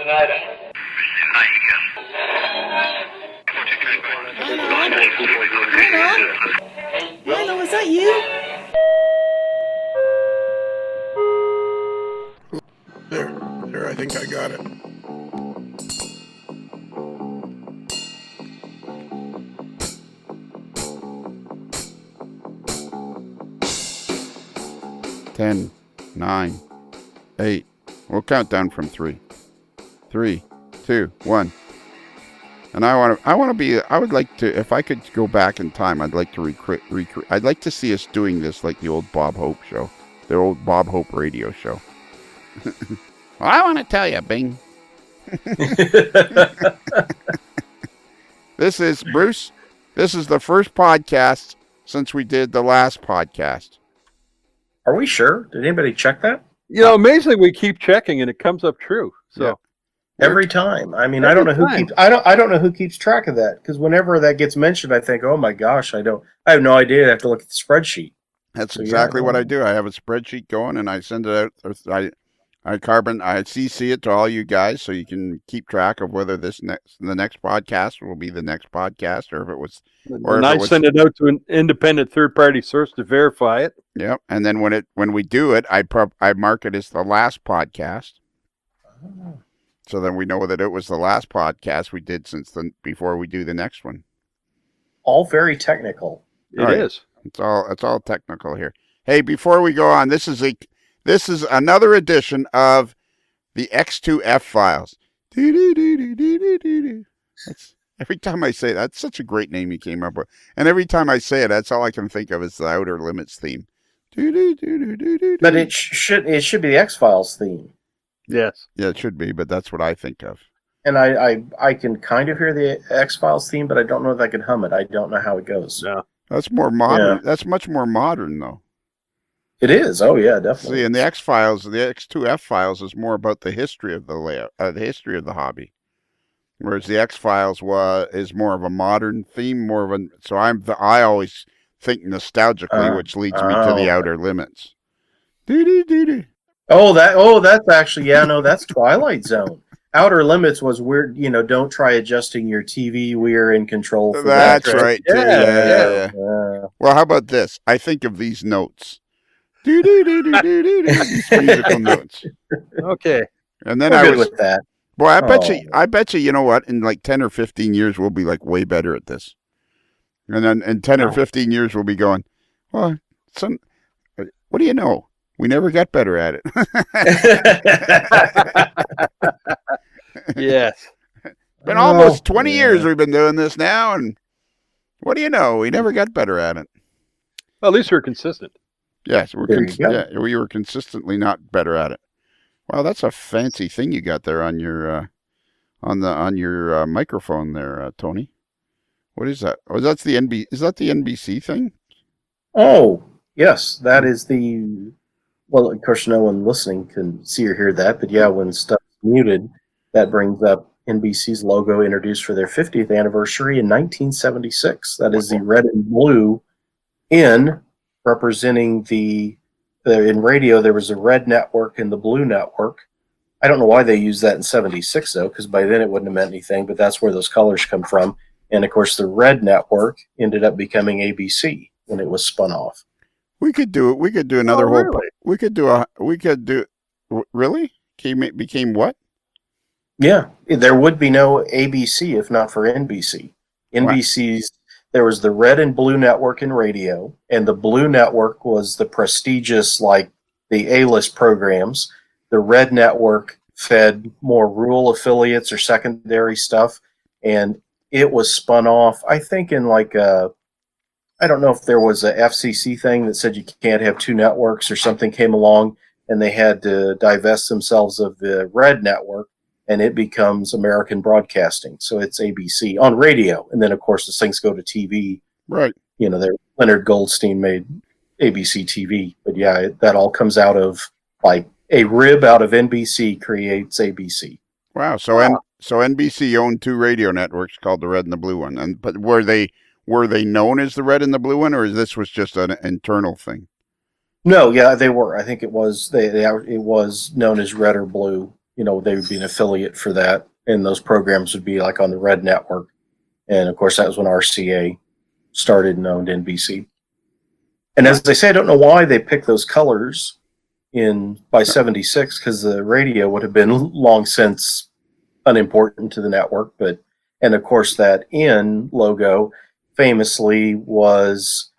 Milo, is that you? There, I think I got it. Ten, 9, 8. We'll count down from 3. 3, 2, 1. And I would like to, if I could go back in time, I'd like to I'd like to see us doing this like the old Bob Hope show, the old Bob Hope radio show. Well, I want to tell you, Bing. This is Bruce. This is the first podcast since we did the last podcast. Are we sure? Did anybody check that? You know, amazingly, we keep checking and it comes up true. So. Yeah. Every time. I mean, I don't know who keeps track of that, because whenever that gets mentioned, I think, oh my gosh, I have no idea. I have to look at the spreadsheet. That's exactly what I do. I have a spreadsheet going and I send it out. I CC it to all you guys so you can keep track of whether the next podcast will be the next podcast, or if it was. And I send it out to an independent third-party source to verify it. Yep, and then when we do it, I mark it as the last podcast. Oh. So then we know that it was the last podcast we did before we do the next one. All very technical. It is. It's all technical here. Hey, before we go on, this is another edition of the X2 Files. Every time I say that, it's such a great name you came up with. And every time I say it, that's all I can think of is the Outer Limits theme. But it should be the X-Files theme. Yes. Yeah, it should be, but that's what I think of. And I can kind of hear the X-Files theme, but I don't know if I can hum it. I don't know how it goes. No. That's more modern. Yeah. That's much more modern, though. It is. Oh, yeah, definitely. See, in the X-Files, the X2 Files is more about the history of the layout, the history of the hobby. Whereas the X-Files is more of a modern theme, so I always think nostalgically, which leads me to the Outer Limits. That's actually, that's Twilight Zone. Outer Limits was weird. Don't try adjusting your TV. We're in control. That's right. Yeah. Well, how about this? I think of these notes. These musical notes. Okay. And then We're good with that. Boy, I bet you, you know what? In like 10 or 15 years, we'll be like way better at this. And then in 10 or 15 years, we'll be going, well, what do you know? We never got better at it. Yes. Been almost 20 years we've been doing this now, and what do you know? We never got better at it. Well, at least we're consistent. Yes, we were consistently not better at it. Wow, that's a fancy thing you got there on your microphone there, Tony. What is that? Oh, is that the NBC thing? Oh, yes, that is the. Well, of course, no one listening can see or hear that, but yeah, when stuff's muted, that brings up NBC's logo introduced for their 50th anniversary in 1976. That is the red and blue N representing in radio, there was a red network and the blue network. I don't know why they used that in 76, though, because by then it wouldn't have meant anything, but that's where those colors come from. And, of course, the red network ended up becoming ABC when it was spun off. We could do it. We could do another whole. Really? Really? Became what? Yeah, there would be no ABC if not for NBC. NBC's there was the red and blue network in radio, and the blue network was the prestigious, like the A-list programs. The red network fed more rural affiliates or secondary stuff, and it was spun off. I think in I don't know if there was a FCC thing that said you can't have two networks or something came along, and they had to divest themselves of the red network, and it becomes American Broadcasting. So it's ABC on radio. And then, of course, as things go to TV, right? Leonard Goldstein made ABC TV. But yeah, that all comes out of like a rib out of NBC creates ABC. Wow. So NBC owned two radio networks called the red and the blue one. But were they known as the red and the blue one, or this was just an internal thing? No, yeah, they were. I think it was it was known as red or blue. they would be an affiliate for that, and those programs would be like on the Red Network. And of course, that was when RCA started and owned NBC. And as I say, I don't know why they picked those colors by 76, because the radio would have been long since unimportant to the network. And of course, that N logo famously was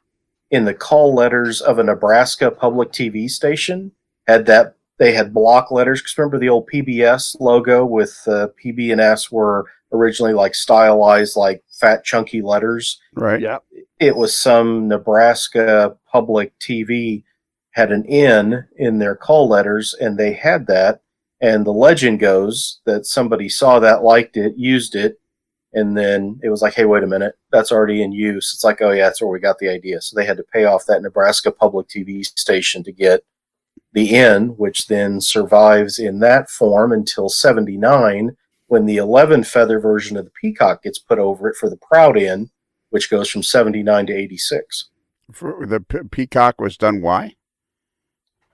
in the call letters of a Nebraska public TV station. They had block letters, because remember the old PBS logo with PB and S were originally like stylized, like fat chunky letters. Right. Yeah. It was some Nebraska public TV had an N in their call letters, and they had that. And the legend goes that somebody saw that, liked it, used it, and then it was like, hey, wait a minute, that's already in use. It's like, oh yeah, that's where we got the idea. So they had to pay off that Nebraska public TV station to get the N, which then survives in that form until 79, when the 11 feather version of the Peacock gets put over it for the Proud N, which goes from 79 to 86. The Peacock was done why?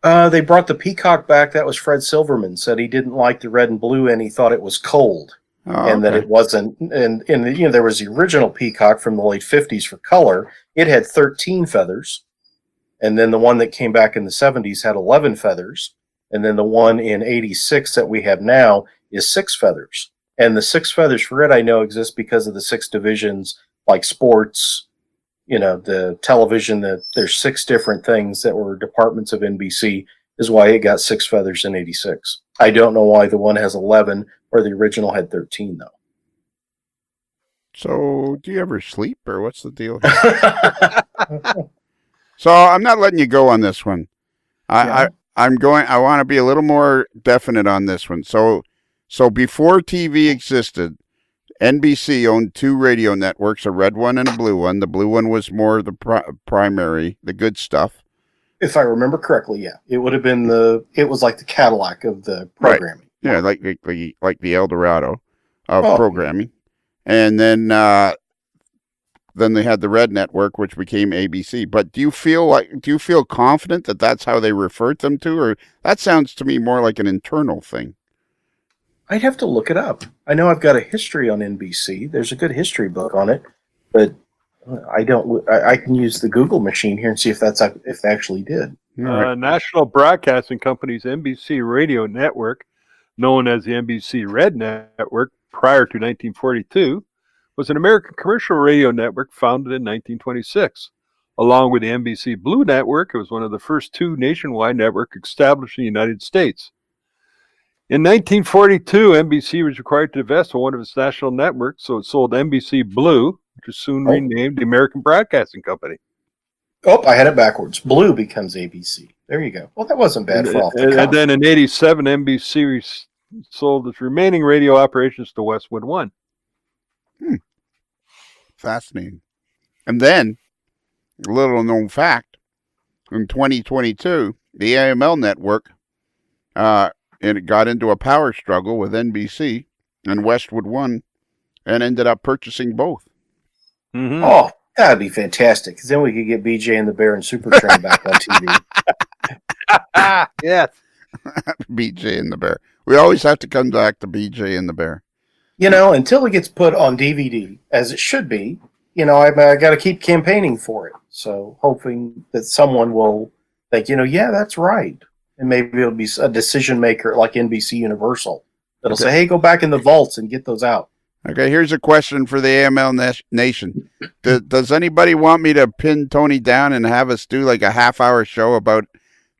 They brought the Peacock back. That was Fred Silverman said he didn't like the red and blue, and he thought it was cold, and that it wasn't. And there was the original Peacock from the late 50s for color. It had 13 feathers, and then the one that came back in the 70s had 11 feathers, and then the one in 86 that we have now is 6 feathers. And the 6 feathers for it, I know, exists because of the 6 divisions, like sports, the television. There's 6 different things that were departments of NBC, is why it got 6 feathers in 86. I don't know why the one has 11 where the original had 13, though. So, do you ever sleep, or what's the deal here? So, I'm not letting you go on this one. I want to be a little more definite on this one. So before TV existed, NBC owned 2 radio networks, a red one and a blue one. The blue one was more the primary, the good stuff. If I remember correctly, yeah. It would have been it was like the Cadillac of the programming. Right. Yeah, like the El Dorado of programming. And then they had the red network, which became ABC. But do you feel confident that that's how they referred them to? Or that sounds to me more like an internal thing. I'd have to look it up. I know I've got a history on NBC. There's a good history book on it, but I don't. I can use the Google machine here and see if they actually did. Right. National Broadcasting Company's NBC radio network, known as the NBC Red Network prior to 1942, was an American commercial radio network founded in 1926. Along with the NBC Blue Network, it was one of the first 2 nationwide networks established in the United States. In 1942, NBC was required to divest of one of its national networks, so it sold NBC Blue, which was soon renamed the American Broadcasting Company. Oh, I had it backwards. Blue becomes ABC. There you go. Well, that wasn't bad for off the count. And then in 87, NBC sold its remaining radio operations to Westwood One. Fascinating. And then, a little known fact, in 2022, the AML network and it got into a power struggle with NBC and Westwood One, and ended up purchasing both. Mm-hmm. Oh, that'd be fantastic, because then we could get BJ and the Bear and Supertrain back on TV. Yes. BJ and the Bear. We always have to come back to BJ and the Bear. Until it gets put on DVD, as it should be, I got to keep campaigning for it. So hoping that someone will think, yeah, that's right. And maybe it'll be a decision maker like NBC Universal that'll say, hey, go back in the vaults and get those out. Okay, here's a question for the AML Nation. Does anybody want me to pin Tony down and have us do like a half-hour show about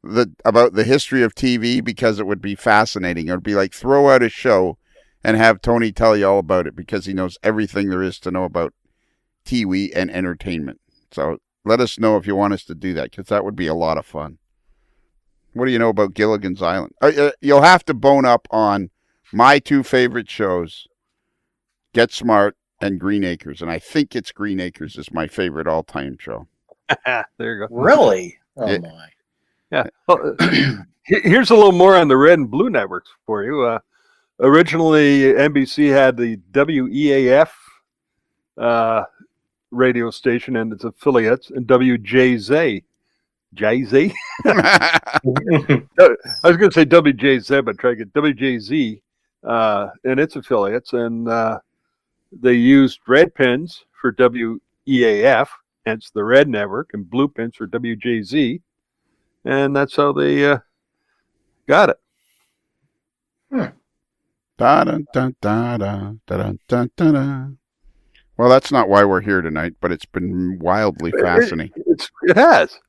the history of TV? Because it would be fascinating. It would be like throw out a show and have Tony tell you all about it, because he knows everything there is to know about TV and entertainment. So let us know if you want us to do that, because that would be a lot of fun. What do you know about Gilligan's Island? You'll have to bone up on my 2 favorite shows, Get Smart and Green Acres. And I think it's Green Acres is my favorite all-time show. There you go. Really? Oh, my. Yeah. Well, here's a little more on the red and blue networks for you. Originally, NBC had the WEAF radio station and its affiliates, and WJZ WJZ. I was going to say WJZ, but try to get WJZ and its affiliates, and they used red pins for WEAF, hence the red network, and blue pins for WJZ, and that's how they got it. Da, da, da, da, da, da, da, da, da. Well, that's not why we're here tonight, but it's been wildly fascinating. It has.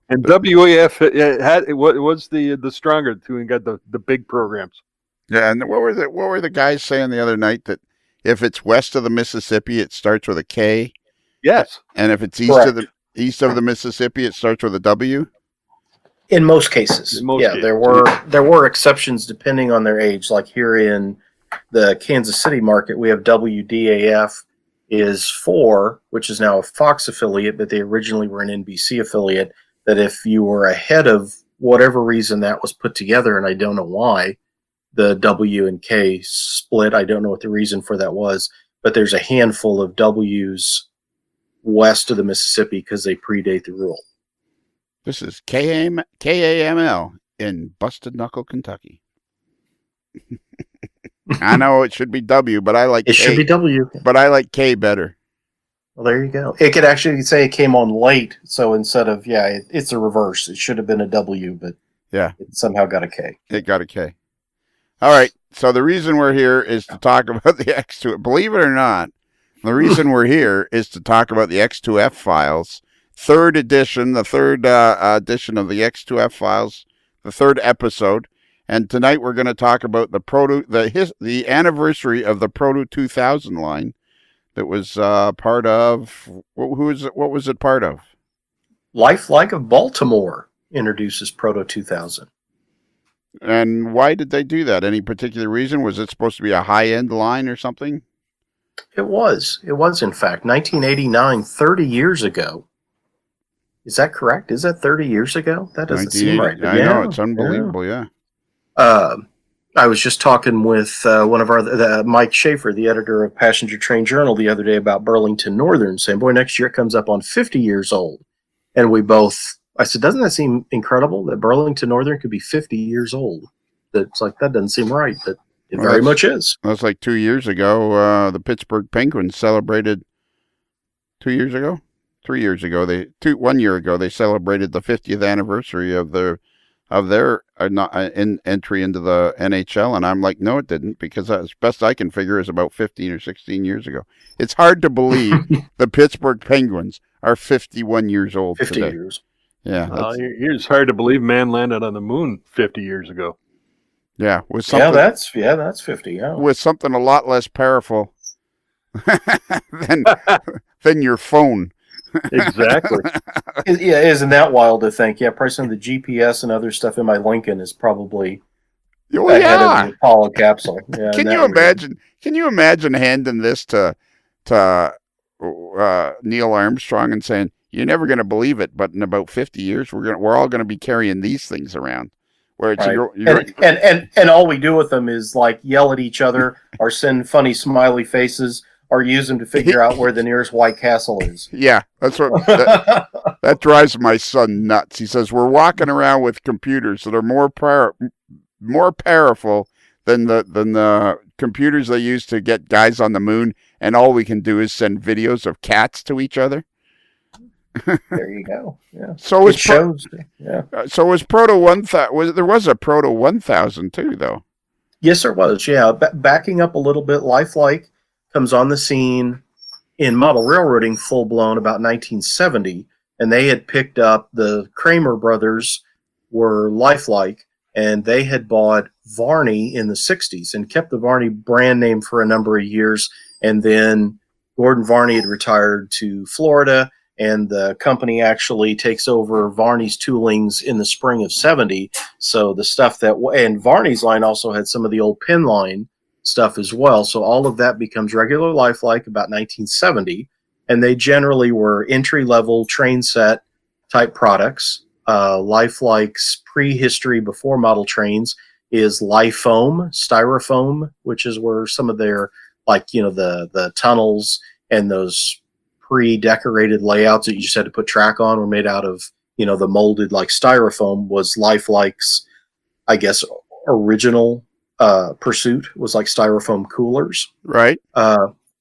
And WEF it was the stronger two and got the big programs. Yeah, and what were the guys saying the other night, that if it's west of the Mississippi, it starts with a K? Yes. And if it's east of the Mississippi, it starts with a W? In most cases. There were exceptions depending on their age. Like here in the Kansas City market, we have WDAF is 4, which is now a Fox affiliate, but they originally were an NBC affiliate, that if you were ahead of whatever reason that was put together, and I don't know why, the W and K split. I don't know what the reason for that was, but there's a handful of W's west of the Mississippi because they predate the rule. This is KAML in Busted Knuckle, Kentucky. I know it should be W, but I like K. It should be W. But I like K better. Well, there you go. It could actually say it came on late, so instead of, it's a reverse. It should have been a W, but it somehow got a K. It got a K. All right, so the reason we're here is to talk about the X2. Believe it or not, the reason we're here is to talk about the X2F files, third edition, the third edition of the X2F files, the third episode. And tonight we're going to talk about the anniversary of the Proto 2000 line that was part of, what was it part of? Lifelike of Baltimore introduces Proto 2000. And why did they do that? Any particular reason? Was it supposed to be a high-end line or something? It was. It was, in fact. 1989, 30 years ago. Is that correct? Is that 30 years ago? That doesn't seem right. I know, it's unbelievable, yeah. I was just talking with one of our, Mike Schaefer, the editor of Passenger Train Journal, the other day about Burlington Northern, saying, boy, next year it comes up on 50 years old. And I said, doesn't that seem incredible that Burlington Northern could be 50 years old? That's like, that doesn't seem right, but it very much is. That's like 2 years ago, the Pittsburgh Penguins celebrated 2 years ago? 3 years ago, 1 year ago, they celebrated the 50th anniversary of their entry into the NHL, and I'm like, no, it didn't, because as best I can figure is about 15 or 16 years ago. It's hard to believe the Pittsburgh Penguins are 51 years old 50 today. Years. Yeah, it's hard to believe man landed on the moon 50 years ago. Yeah, with something. That's 50. Yeah, with something a lot less powerful than your phone. Exactly. Isn't that wild to think? Yeah, probably some of the GPS and other stuff in my Lincoln is probably ahead of the Apollo capsule. Yeah, Can you imagine handing this to Neil Armstrong and saying, "You're never going to believe it, but in about 50 years, we're all going to be carrying these things around." Where it's and all we do with them is like yell at each other or send funny smiley faces or use them to figure out where the nearest White Castle is. Yeah, that's what that drives my son nuts. He says we're walking around with computers that are more powerful than the computers they use to get guys on the moon, and all we can do is send videos of cats to each other. There you go. Yeah. So was Proto 1000. There was a Proto 1000 too, though. Yes, there was. Yeah, backing up a little bit, Lifelike comes on the scene in model railroading full blown about 1970, and they had picked up the Kramer brothers were Lifelike, and they had bought Varney in the 60s and kept the Varney brand name for a number of years, and then Gordon Varney had retired to Florida. And the company actually takes over Varney's toolings in the spring of 70. So the stuff and Varney's line also had some of the old Penn line stuff as well. So all of that becomes regular Lifelike about 1970. And they generally were entry-level train set type products. Lifelike's prehistory before model trains is Lifoam, styrofoam, which is where some of their, the tunnels and those pre-decorated layouts that you just had to put track on were made out of the molded like styrofoam was Lifelike's, I guess, original pursuit was like styrofoam coolers. Right.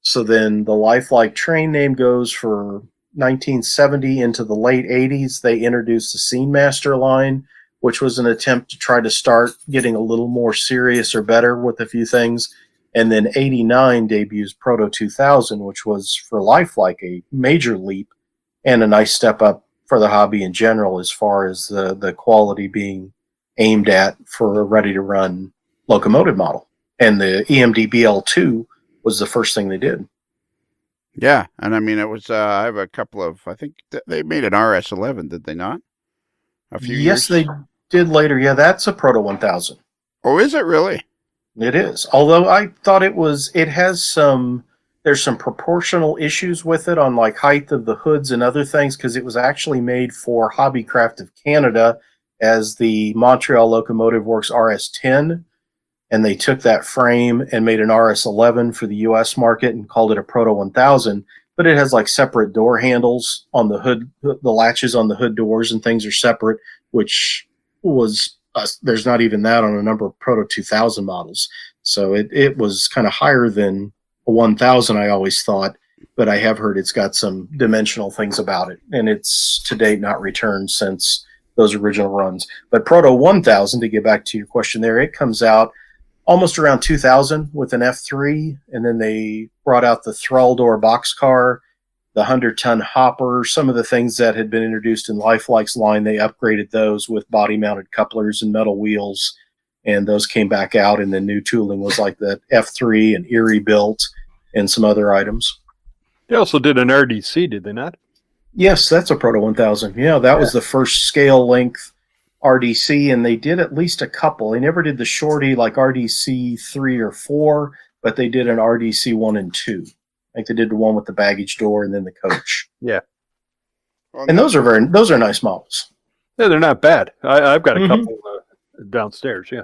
So then the Lifelike train name goes for 1970 into the late 80s. They introduced the Scene Master line, which was an attempt to try to start getting a little more serious or better with a few things. And then 89 debuts Proto 2000, which was for Lifelike a major leap and a nice step up for the hobby in general as far as the quality being aimed at for a ready-to-run locomotive model. And the EMD BL2 was the first thing they did. Yeah, and I mean, it was, I have a couple of, I think they made an RS11, did they not? A few years? Yes, they did later. Yeah, that's a Proto 1000. Oh, is it really? It is. Although I thought there's some proportional issues with it on like height of the hoods and other things because it was actually made for Hobbycraft of Canada as the Montreal Locomotive Works RS10. And they took that frame and made an RS11 for the U.S. market and called it a Proto 1000. But it has like separate door handles on the hood. The latches on the hood doors and things are separate, which was there's not even that on a number of Proto 2000 models. So it was kind of higher than a 1000, I always thought. But I have heard it's got some dimensional things about it. And it's to date not returned since those original runs. But Proto 1000, to get back to your question there, it comes out almost around 2000 with an F3, and then they brought out the thrall door boxcar, the 100-ton hopper, some of the things that had been introduced in Lifelike's line. They upgraded those with body-mounted couplers and metal wheels, and those came back out, and the new tooling was like the F3 and Erie built and some other items. They also did an RDC, did they not? Yes, that's a Proto 1000. Yeah, that was the first scale-length RDC, and they did at least a couple. They never did the shorty like RDC 3 or 4, but they did an RDC 1 and 2. I think they did the one with the baggage door and then the coach. Yeah. And those are nice models. Yeah, they're not bad. I've got a couple downstairs, yeah.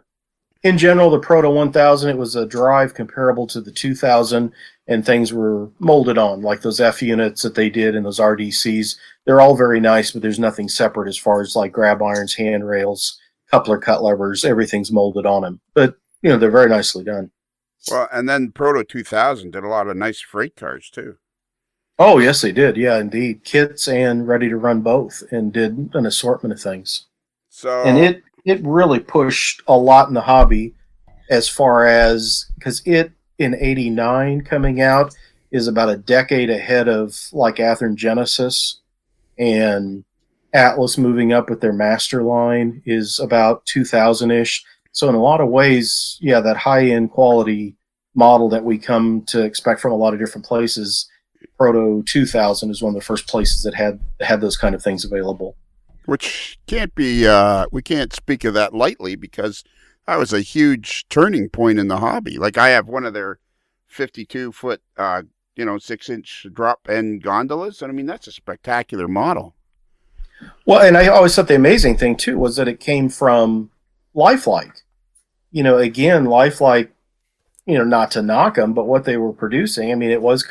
In general, the Proto 1000, it was a drive comparable to the 2000, and things were molded on, like those F units that they did and those RDCs. They're all very nice, but there's nothing separate as far as like grab irons, handrails, coupler cut levers. Everything's molded on them. But, they're very nicely done. Well, and then Proto 2000 did a lot of nice freight cars, too. Oh, yes, they did. Yeah, indeed. Kits and ready to run both, and did an assortment of things. And it really pushed a lot in the hobby as far as, because it, in 89 coming out, is about a decade ahead of like Athearn Genesis, and Atlas moving up with their master line is about 2000-ish. So in a lot of ways, yeah, that high-end quality model that we come to expect from a lot of different places, Proto 2000 is one of the first places that had those kind of things available. Which can't be, we can't speak of that lightly because that was a huge turning point in the hobby. Like I have one of their 52-foot, 6-inch drop end gondolas. And I mean, that's a spectacular model. Well, and I always thought the amazing thing too was that it came from Lifelike. Again, Lifelike, not to knock them, but what they were producing, I mean, it was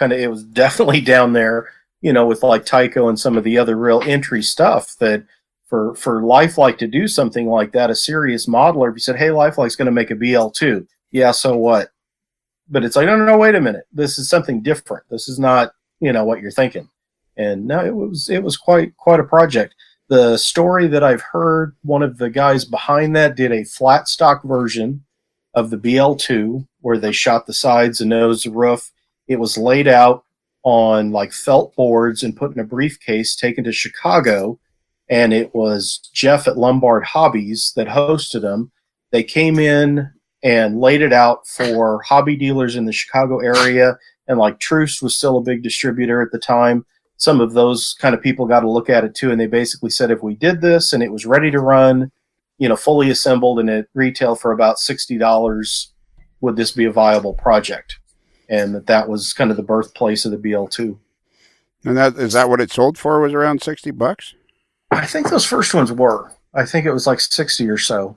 definitely down there, with like Tyco and some of the other real entry stuff that for Lifelike to do something like that, a serious modeler, if you said, hey, Lifelike's going to make a BL2. Yeah, so what? But it's like, no, wait a minute. This is something different. This is not, what you're thinking. And no, it was quite a project. The story that I've heard, one of the guys behind that did a flat stock version of the BL2 where they shot the sides, the nose, the roof. It was laid out on like felt boards and put in a briefcase, taken to Chicago. And it was Jeff at Lombard Hobbies that hosted them. They came in and laid it out for hobby dealers in the Chicago area. And like Troost was still a big distributor at the time. Some of those kind of people got to look at it too. And they basically said, if we did this and it was ready to run, fully assembled and at retail for about $60, would this be a viable project? And that was kind of the birthplace of the BL2. And is that what it sold for? Was around $60? I think those first ones were. I think it was like 60 or so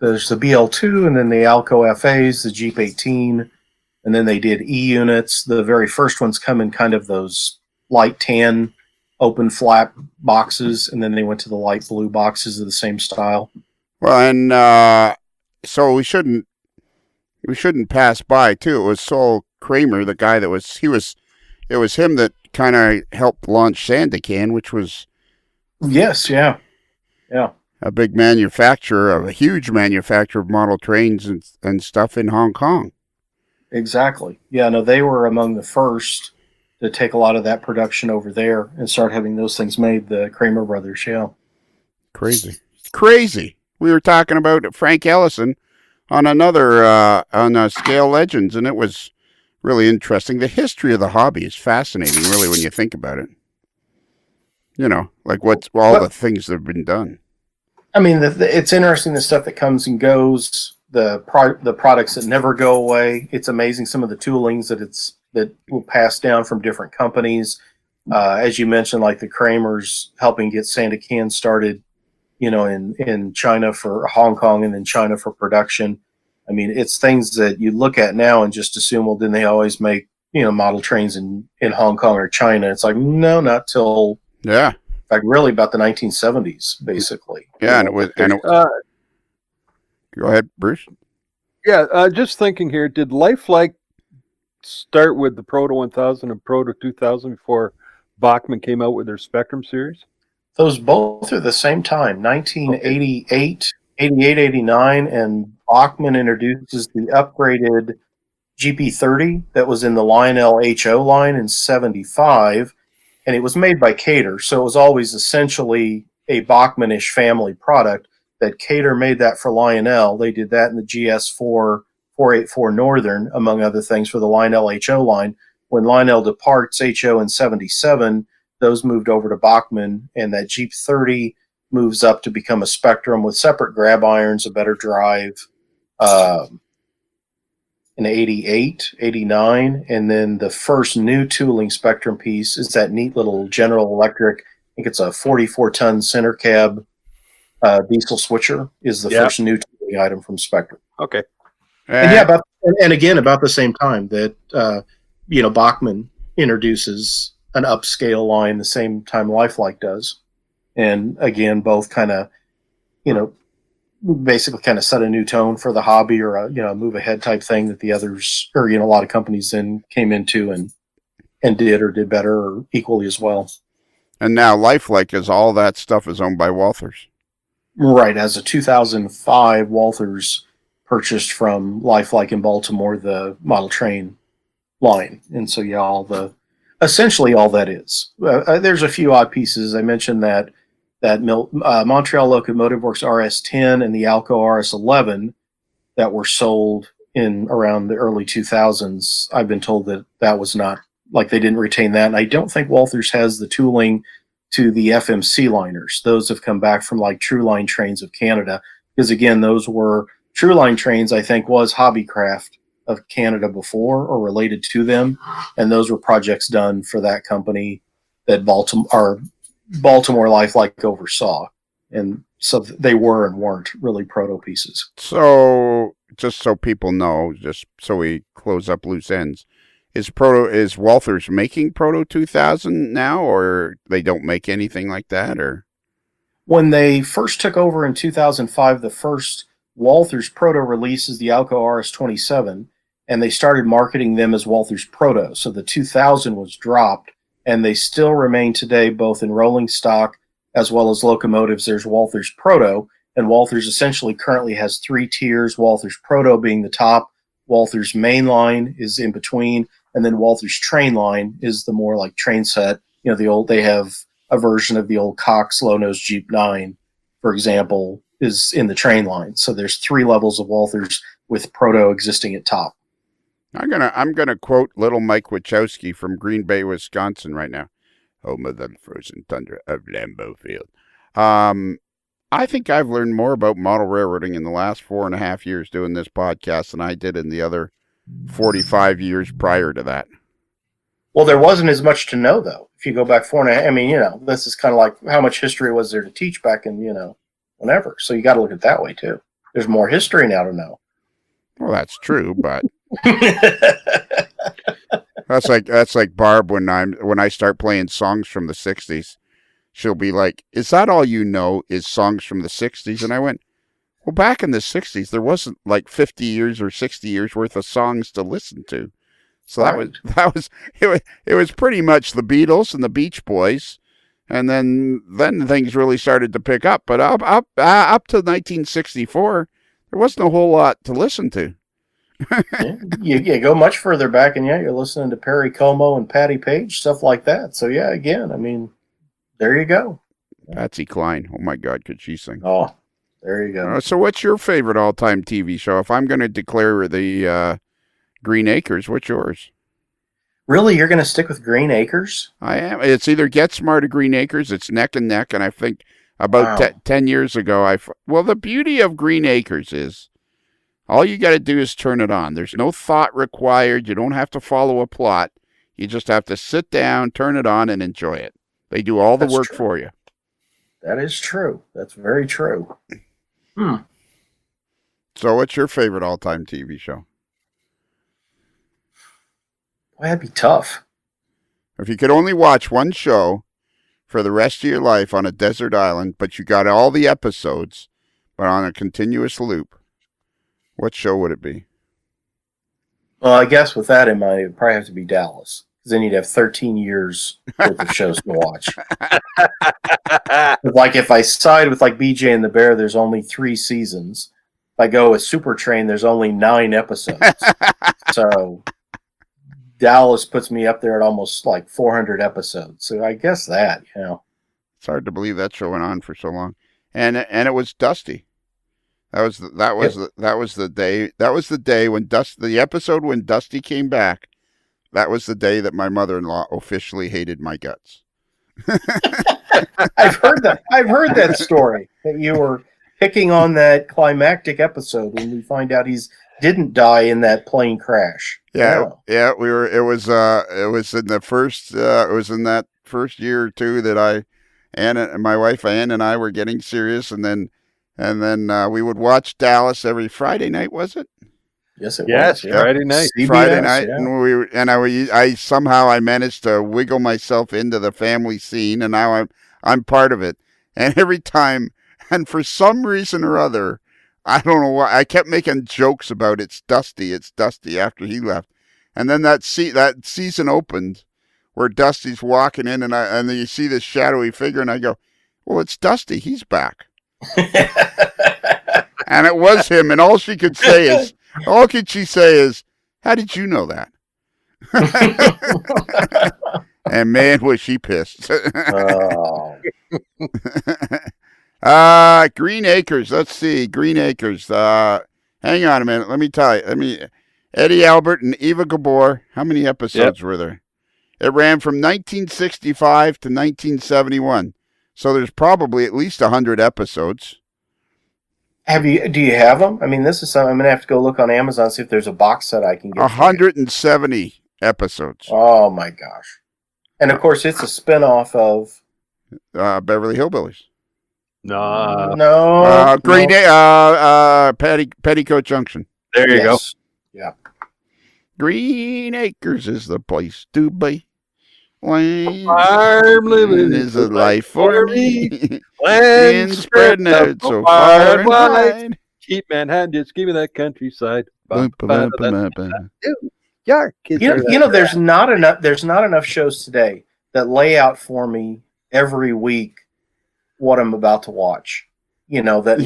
there's the BL2 and then the Alco FAs, the Jeep 18, and then they did E units. The very first ones come in kind of those light tan open flap boxes, and then they went to the light blue boxes of the same style. Well, and so we shouldn't pass by too. It was Saul Kramer, the guy that it was him that kind of helped launch Sandakan, which was Yes, yeah. a big manufacturer, a huge manufacturer of model trains and stuff in Hong Kong. Exactly. Yeah, no, they were among the first to take a lot of that production over there and start having those things made, the Kramer brothers, yeah. Crazy. We were talking about Frank Ellison on another, on Scale Legends, and it was really interesting. The history of the hobby is fascinating, really, when you think about it. You know, like the things that have been done. I mean, it's interesting, the stuff that comes and goes, the products that never go away. It's amazing some of the toolings that will pass down from different companies. As you mentioned, like the Kramers helping get Sandakan started, in China for Hong Kong and then China for production. I mean, it's things that you look at now and just assume, well, didn't they always make, model trains in Hong Kong or China? It's like, no, not till, yeah, in fact, really about the 1970s, basically. Yeah, go ahead, Bruce. Yeah, just thinking here, did Lifelike start with the Proto 1000 and Proto 2000 before Bachmann came out with their Spectrum series? Those both are the same time, 1988, 88, 89, and Bachmann introduces the upgraded GP30 that was in the Lionel HO line in 75, and it was made by Cater, so it was always essentially a Bachmann-ish family product. That Cater made that for Lionel. They did that in the GS4 484 Northern, among other things, for the Lionel HO line. When Lionel departs HO in 77, those moved over to Bachmann, and that Jeep 30 moves up to become a Spectrum with separate grab irons, a better drive, in 88, 89, and then the first new tooling Spectrum piece is that neat little General Electric, I think it's a 44-ton center cab diesel switcher, is the first new tooling item from Spectrum. Okay. And again, about the same time that Bachmann introduces an upscale line the same time Lifelike does, and again, both kind of basically kind of set a new tone for the hobby, or a move ahead type thing that the others, or a lot of companies then came into and did better or equally as well. And now Lifelike is all that stuff is owned by Walthers. Right, as a 2005, Walthers purchased from Lifelike in Baltimore the model train line, and so essentially all that is. There's a few odd pieces. I mentioned that Montreal Locomotive Works RS10 and the Alco RS11 that were sold in around the early 2000s. I've been told that was not, like, they didn't retain that, and I don't think Walthers has the tooling to the FMC liners. Those have come back from like True Line Trains of Canada, because again, those were True Line Trains, I think, was Hobbycraft of Canada before, or related to them, and those were projects done for that company that Baltimore Lifelike oversaw, and so they were and weren't really proto pieces. So just so people know, just so we close up loose ends, is Walthers making Proto 2000 now, or they don't make anything like that? Or when they first took over in 2005, the first Walthers Proto release is the Alco RS27, and they started marketing them as Walthers Proto. So the 2000 was dropped, and they still remain today both in rolling stock as well as locomotives. There's Walthers Proto, and Walthers essentially currently has 3 tiers, Walthers Proto being the top, Walthers Mainline is in between, and then Walthers Train Line is the more like train set. They have a version of the old Cox low-nose Jeep 9, for example, is in the train line. So there's 3 levels of Walthers with Proto existing at top. I'm gonna quote little Mike Wachowski from Green Bay, Wisconsin right now. Home of the frozen tundra of Lambeau Field. I think I've learned more about model railroading in the last 4.5 years doing this podcast than I did in the other 45 years prior to that. Well, there wasn't as much to know, though. If you go back 4.5, I mean, this is kind of like how much history was there to teach back in, whenever. So you got to look at it that way, too. There's more history now to know. Well, that's true, but That's like Barb when I start playing songs from the '60s. She'll be like, "Is that all you know? Is songs from the '60s?" And I went, "Well, back in the '60s, there wasn't like 50 years or 60 years worth of songs to listen to. So Right. it was pretty much the Beatles and the Beach Boys, and then things really started to pick up. But up to 1964, there wasn't a whole lot to listen to. Yeah, you go much further back, and you're listening to Perry Como and Patti Page, stuff like that. So yeah, again, I mean, there you go. Patsy Cline, oh my God, could she sing? Oh, there you go. So what's your favorite all-time TV show? If I'm going to declare the Green Acres, what's yours? Really, you're going to stick with Green Acres? I am. It's either Get Smart or Green Acres. It's neck and neck, and I think about Wow. 10 years ago, well, the beauty of Green Acres is all you got to do is turn it on. There's no thought required. You don't have to follow a plot. You just have to sit down, turn it on, and enjoy it. They do all the That's work true. for you. That is true. That's very true. So what's your favorite all-time TV show? Boy, that'd be tough. If you could only watch one show for the rest of your life on a desert island, but you got all the episodes, but on a continuous loop, what show would it be? Well, I guess with that in mind, it would probably have to be Dallas. Because then you'd have 13 years worth of shows to watch. Like if I side with like BJ and the Bear, there's only 3 seasons. If I go with Super Train, there's only 9 episodes. So Dallas puts me up there at almost like 400 episodes. So I guess that, It's hard to believe that show went on for so long, and it was Dusty. That was the day when the episode when Dusty came back. That was the day that my mother-in-law officially hated my guts. I've heard that story, that you were picking on that climactic episode when we find out he's didn't die in that plane crash. Yeah, we were. It was in the first. It was in that first year or two that my wife Ann and I were getting serious, and then we would watch Dallas every Friday night. Was it? Yes, it Yes, was. Yeah. Friday night. CBS, Friday night, yeah. I somehow managed to wiggle myself into the family scene, and now I'm part of it. And every time, and for some reason or other, I don't know why, I kept making jokes about it's Dusty after he left, and then that season opened where Dusty's walking in, and then you see this shadowy figure, and I go, well, it's Dusty, he's back, and it was him, and all she could say is, how did you know that? And man, was she pissed. Green Acres. Let's see. Green Acres. Hang on a minute. Let me tell you. Eddie Albert and Eva Gabor. How many episodes were there? It ran from 1965 to 1971. So there's probably at least 100 episodes. Do you have them? I mean, this is something I'm gonna have to go look on Amazon, see if there's a box set I can get. 170 episodes. Oh my gosh! And of course, it's a spinoff of Beverly Hillbillies. No. Petticoat Junction. There you go. Yeah. Green Acres is the place to be. Farm living is a life for me. Land spreading out so far and wide. Keep Manhattan, just give me that countryside. York is There's not enough shows today that lay out for me every week what I'm about to watch. That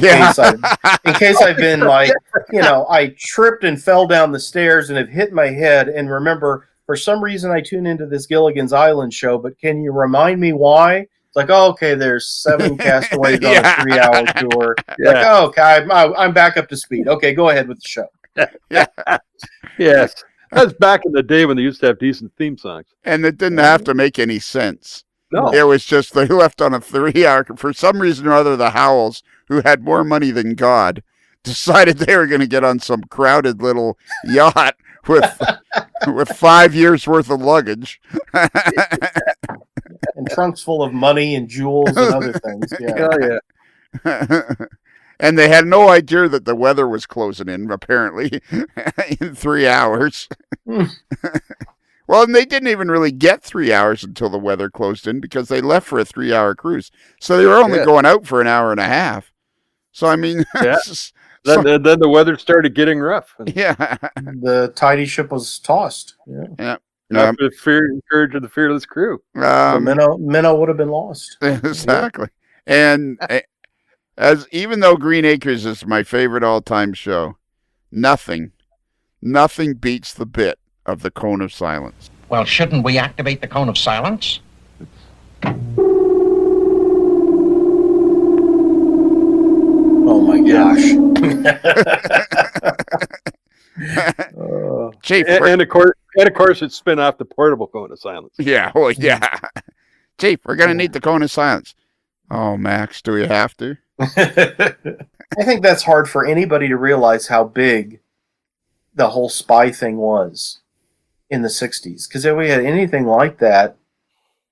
in case I've been like, I tripped and fell down the stairs and have hit my head, and remember, for some reason I tune into this Gilligan's Island show, but can you remind me why? It's like, oh, okay, there's 7 castaways on a 3-hour tour. Yeah. Like, oh, okay, I'm back up to speed. Okay, go ahead with the show. Yes. That's back in the day when they used to have decent theme songs. And it didn't have to make any sense. No. It was just they left on a 3-hour. For some reason or other, the Howells, who had more money than God, decided they were going to get on some crowded little yacht with 5 years worth of luggage. And trunks full of money and jewels and other things. Yeah. Oh, yeah. And they had no idea that the weather was closing in, apparently, in 3 hours. Well, and they didn't even really get 3 hours until the weather closed in because they left for a 3-hour cruise. So they were only going out for an hour and a half. So, I mean, then the weather started getting rough. Yeah. The tidy ship was tossed. Yeah. After the courage of the fearless crew. The minnow would have been lost. Exactly. And even though Green Acres is my favorite all-time show, nothing beats the bit of the Cone of Silence. Well, shouldn't we activate the Cone of Silence? Oh my gosh. Chief, and of course it's spin off the portable Cone of Silence. Yeah, well, yeah. Chief, we're going to need the Cone of Silence. Oh, Max, do we have to? I think that's hard for anybody to realize how big the whole spy thing was in the 60s. Because if we had anything like that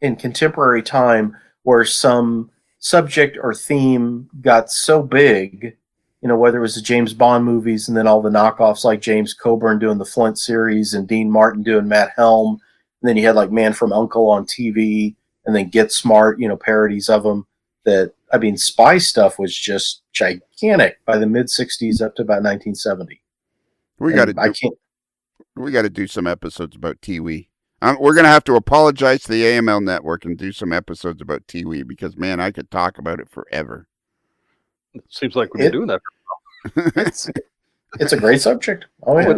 in contemporary time where some subject or theme got so big, whether it was the James Bond movies and then all the knockoffs like James Coburn doing the Flint series and Dean Martin doing Matt Helm. And then you had like Man from U.N.C.L.E. on TV and then Get Smart, parodies of them. Spy stuff was just gigantic by the mid-60s up to about 1970. We got to do some episodes about Tiwi. We're going to have to apologize to the AML network and do some episodes about Tiwi because, man, I could talk about it forever. It seems like we've been doing that. It's a great subject. Oh, yeah.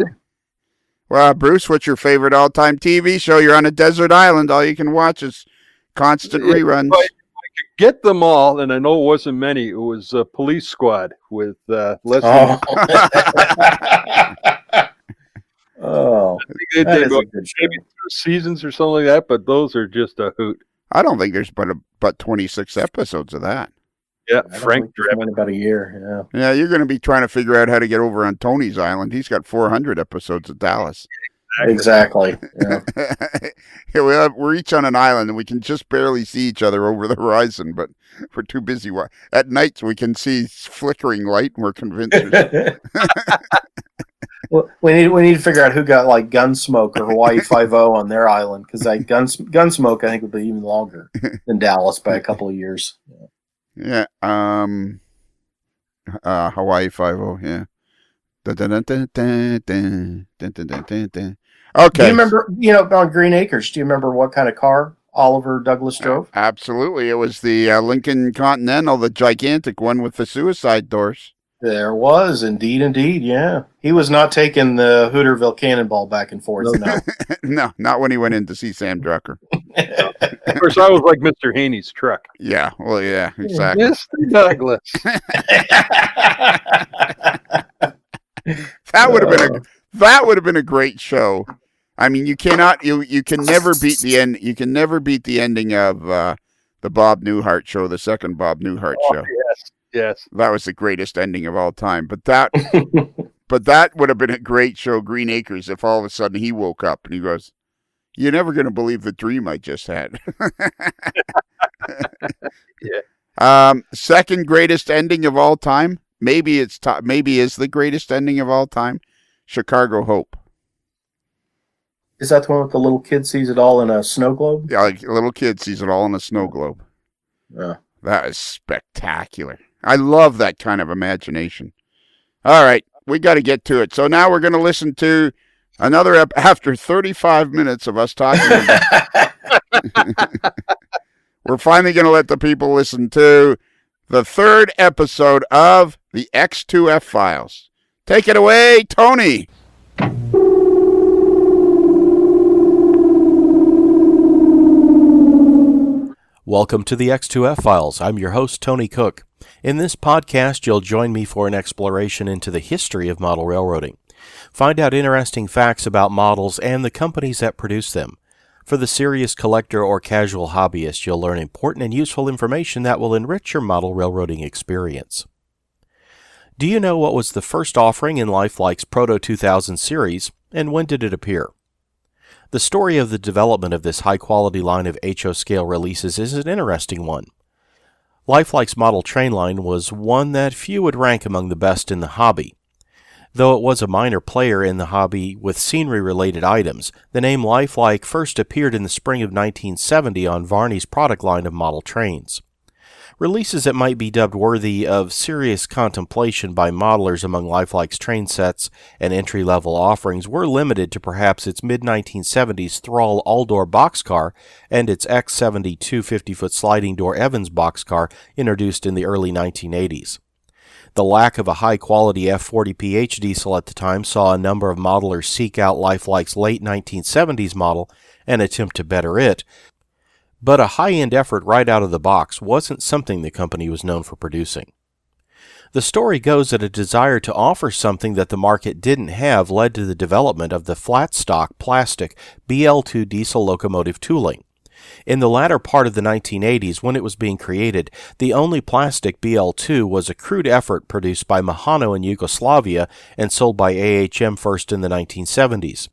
Well, Bruce, what's your favorite all-time TV show? You're on a desert island. All you can watch is constant reruns. I could get them all, and I know it wasn't many. It was Police Squad with Leslie. Oh, I think they did maybe 2 seasons or something like that, but those are just a hoot. I don't think there's but 26 episodes of that. Yeah, Frank Drebin. About a year. Yeah, you're going to be trying to figure out how to get over on Tony's Island. He's got 400 episodes of Dallas. Exactly. Yeah. We're each on an island, and we can just barely see each other over the horizon, but we're too busy. At night, we can see flickering light, and we're convinced. Well, we need to figure out who got like Gunsmoke or Hawaii 5-0 on their island because Gunsmoke I think would be even longer than Dallas by a couple of years. Yeah. Hawaii 5-0. Yeah. Okay. Do you remember? On Green Acres. Do you remember what kind of car Oliver Douglas drove? Absolutely. It was the Lincoln Continental, the gigantic one with the suicide doors. There was indeed, yeah. He was not taking the Hooterville Cannonball back and forth. No, no, not when he went in to see Sam Drucker. Of course, I was like Mr. Haney's truck. Yeah, well, yeah, exactly. Mr. Douglas. That would have been a great show. I mean, you can never beat the end. You can never beat the ending of the Bob Newhart show, the second Bob Newhart show. Yes. That was the greatest ending of all time. But that would have been a great show, Green Acres, if all of a sudden he woke up and he goes, "You're never going to believe the dream I just had." Yeah. Second greatest ending of all time. Maybe is the greatest ending of all time. Chicago Hope. Is that the one with the little kid sees it all in a snow globe? Yeah, like a little kid sees it all in a snow globe. Yeah. That is spectacular. I love that kind of imagination. All right, we got to get to it. So now we're going to listen to another after 35 minutes of us talking about we're finally going to let the people listen to the third episode of the X2F Files. Take it away, Tony. Welcome to the X2F Files. I'm your host, Tony Cook. In this podcast, you'll join me for an exploration into the history of model railroading. Find out interesting facts about models and the companies that produce them. For the serious collector or casual hobbyist, you'll learn important and useful information that will enrich your model railroading experience. Do you know what was the first offering in Lifelike's Proto 2000 series, and when did it appear? The story of the development of this high-quality line of HO scale releases is an interesting one. Lifelike's model train line was one that few would rank among the best in the hobby. Though it was a minor player in the hobby with scenery-related items, the name Lifelike first appeared in the spring of 1970 on Varney's product line of model trains. Releases that might be dubbed worthy of serious contemplation by modelers among Lifelike's train sets and entry-level offerings were limited to perhaps its mid-1970s Thrall all-door boxcar and its X72 50-foot sliding door Evans boxcar introduced in the early 1980s. The lack of a high-quality F40PH diesel at the time saw a number of modelers seek out Lifelike's late 1970s model and attempt to better it, but a high-end effort right out of the box wasn't something the company was known for producing. The story goes that a desire to offer something that the market didn't have led to the development of the flat-stock plastic BL2 diesel locomotive tooling. In the latter part of the 1980s, when it was being created, the only plastic BL2 was a crude effort produced by Mahano in Yugoslavia and sold by AHM first in the 1970s.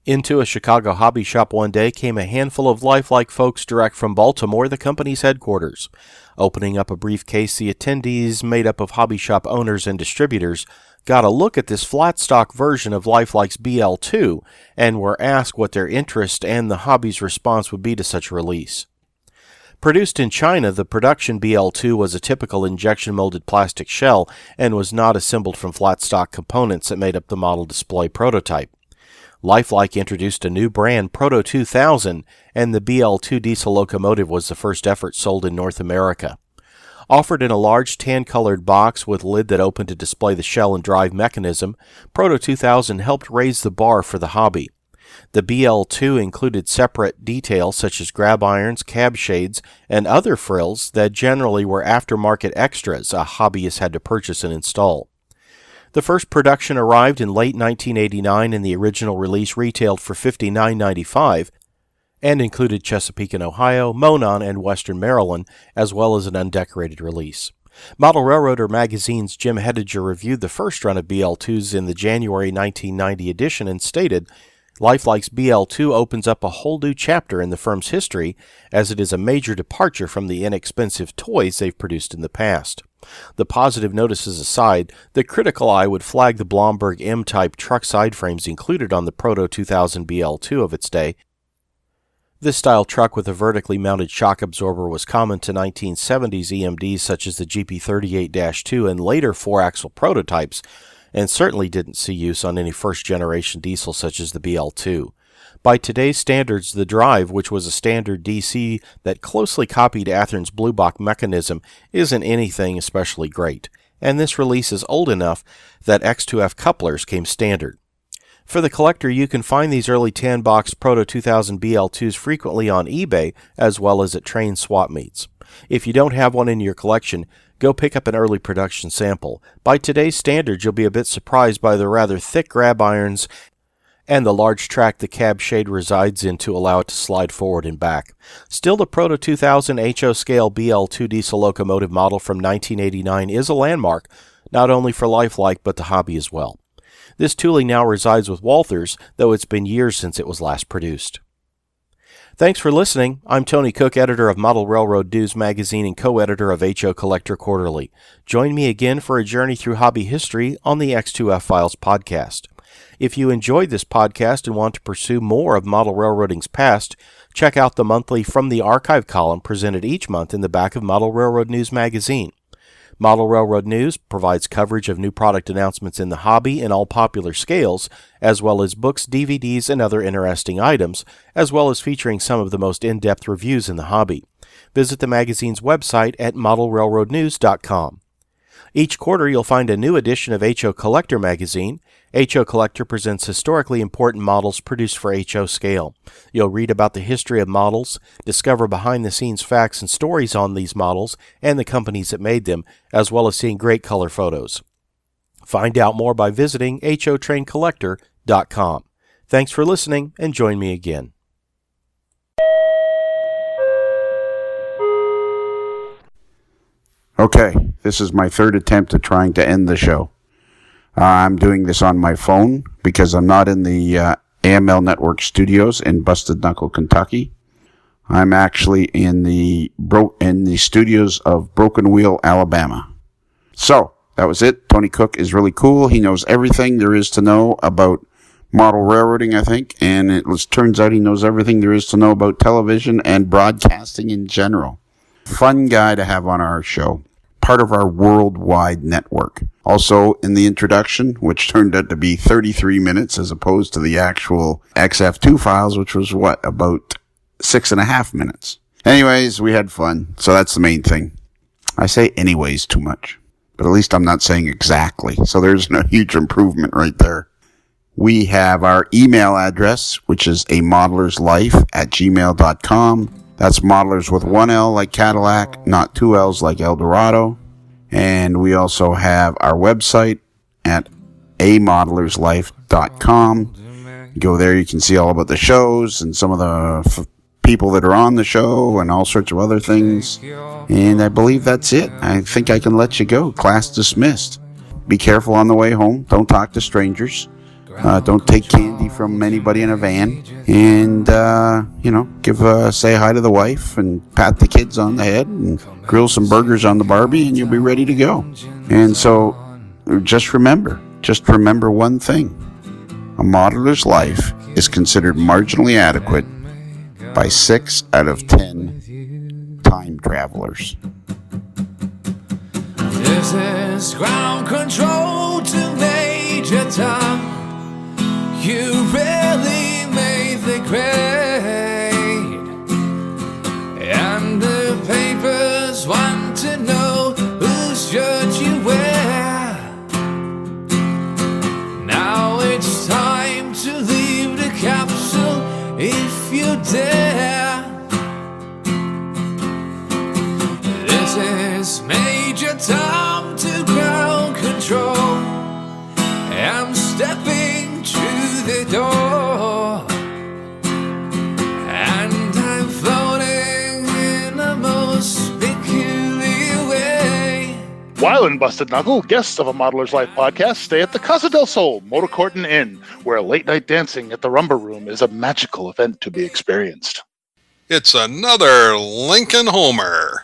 Into a Chicago hobby shop one day came a handful of Lifelike folks direct from Baltimore, the company's headquarters. Opening up a briefcase, the attendees, made up of hobby shop owners and distributors, got a look at this flat-stock version of Lifelike's BL2 and were asked what their interest and the hobby's response would be to such a release. Produced in China, the production BL2 was a typical injection-molded plastic shell and was not assembled from flat-stock components that made up the model display prototype. Lifelike introduced a new brand, Proto 2000, and the BL2 diesel locomotive was the first effort sold in North America. Offered in a large tan-colored box with lid that opened to display the shell and drive mechanism, Proto 2000 helped raise the bar for the hobby. The BL2 included separate details such as grab irons, cab shades, and other frills that generally were aftermarket extras a hobbyist had to purchase and install. The first production arrived in late 1989 and the original release retailed for $59.95 and included Chesapeake and Ohio, Monon, and Western Maryland, as well as an undecorated release. Model Railroader magazine's Jim Hediger reviewed the first run of BL2s in the January 1990 edition and stated, Lifelike's BL2 opens up a whole new chapter in the firm's history, as it is a major departure from the inexpensive toys they've produced in the past. The positive notices aside, the critical eye would flag the Blomberg M-type truck side frames included on the Proto 2000 BL2 of its day. This style truck with a vertically mounted shock absorber was common to 1970s EMDs such as the GP38-2 and later 4-axle prototypes, and certainly didn't see use on any first-generation diesel such as the BL2. By today's standards, the drive, which was a standard DC that closely copied Athearn's Blue Box mechanism, isn't anything especially great, and this release is old enough that X2F couplers came standard. For the collector, you can find these early tan-box Proto 2000 BL2s frequently on eBay, as well as at train swap meets. If you don't have one in your collection, go pick up an early production sample. By today's standards, you'll be a bit surprised by the rather thick grab irons and the large track the cab shade resides in to allow it to slide forward and back. Still, the Proto 2000 HO scale BL2 diesel locomotive model from 1989 is a landmark, not only for Lifelike but the hobby as well. This tooling now resides with Walthers, though it's been years since it was last produced. Thanks for listening. I'm Tony Cook, editor of Model Railroad News Magazine and co-editor of HO Collector Quarterly. Join me again for a journey through hobby history on the X2F Files podcast. If you enjoyed this podcast and want to pursue more of model railroading's past, check out the monthly From the Archive column presented each month in the back of Model Railroad News Magazine. Model Railroad News provides coverage of new product announcements in the hobby in all popular scales, as well as books, DVDs, and other interesting items, as well as featuring some of the most in-depth reviews in the hobby. Visit the magazine's website at modelrailroadnews.com. Each quarter, you'll find a new edition of HO Collector magazine. HO Collector presents historically important models produced for HO scale. You'll read about the history of models, discover behind-the-scenes facts and stories on these models and the companies that made them, as well as seeing great color photos. Find out more by visiting hotraincollector.com. Thanks for listening, and join me again. Okay, this is my third attempt at trying to end the show. I'm doing this on my phone because I'm not in the AML Network studios in Busted Knuckle, Kentucky. I'm actually in the studios of Broken Wheel, Alabama. So, that was it. Tony Cook is really cool. He knows everything there is to know about model railroading, I think, and turns out he knows everything there is to know about television and broadcasting in general. Fun guy to have on our show. Part of our worldwide network. Also, in the introduction, which turned out to be 33 minutes as opposed to the actual XF2 files, which was about 6.5 minutes. Anyways, we had fun, so that's the main thing. I say anyways too much, but at least I'm not saying exactly, so there's a huge improvement right there. We have our email address, which is amoddlerslife@gmail.com. That's modelers with one L like Cadillac, not two L's like Eldorado. And we also have our website at amoddlerslife.com. You go there, you can see all about the shows and some of the people that are on the show and all sorts of other things. And I believe that's it. I think I can let you go. Class dismissed. Be careful on the way home. Don't talk to strangers. Don't take candy from anybody in a van. And, say hi to the wife and pat the kids on the head and grill some burgers on the Barbie and you'll be ready to go. And so just remember one thing. A modeler's life is considered marginally adequate by 6 out of 10 time travelers. This is ground control to Major Tom. You really made the grade, and the papers want to know whose shirt you wear. Now it's time to leave the capsule if you dare. This is Major Tom to ground control. I'm stepping through the door, and I'm floating in a most peculiar way. While in Busted Knuckle, guests of a Modeler's Life podcast stay at the Casa del Sol Motor Court and Inn, where late night dancing at the Rumba Room is a magical event to be experienced. It's another Lincoln Homer.